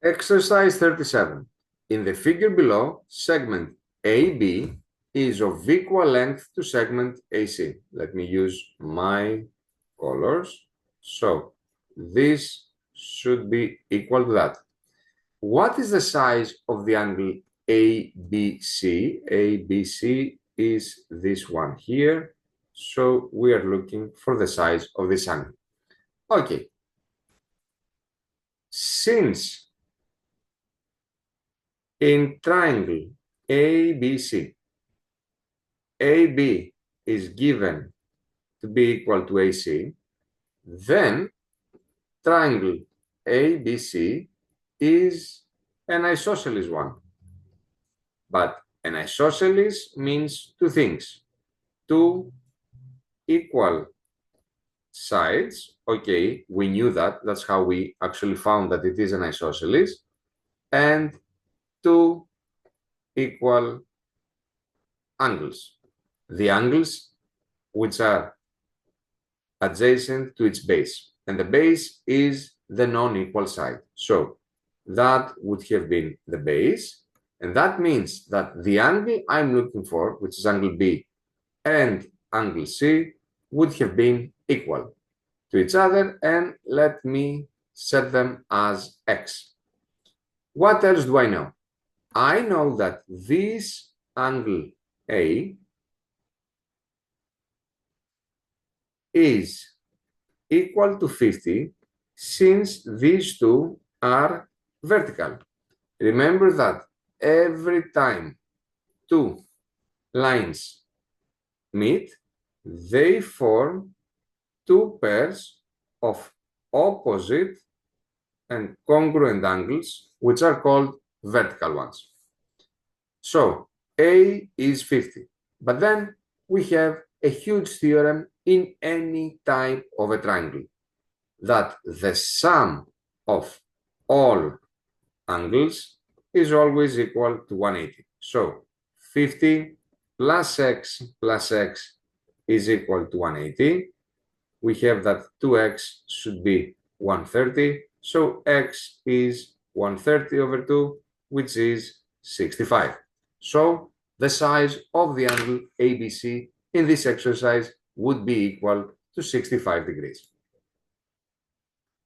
Exercise 37. In the figure below, segment AB is of equal length to segment AC. Let me use my colors. So this should be equal to that. What is the size of the angle ABC? ABC is this one here. So we are looking for the size of this angle. Okay. Since in triangle ABC, AB is given to be equal to AC, then triangle ABC is an isosceles one. But an isosceles means two things: two equal sides. Okay, we knew that. That's how we actually found that it is an isosceles. And two equal angles. The angles which are adjacent to its base. And the base is the non-equal side. So that would have been the base. And that means that the angle I'm looking for, which is angle B, and angle C, would have been equal to each other. And let me set them as X. What else do I know? I know that this angle A is equal to 50 since these two are vertical. Remember that every time two lines meet, they form two pairs of opposite and congruent angles, which are called vertical ones. So A is 50, but then we have a huge theorem in any type of a triangle, that the sum of all angles is always equal to 180. So 50 plus x is equal to 180. We have that 2x should be 130. So x is 130 over 2, which is 65. So the size of the angle ABC in this exercise would be equal to 65 degrees.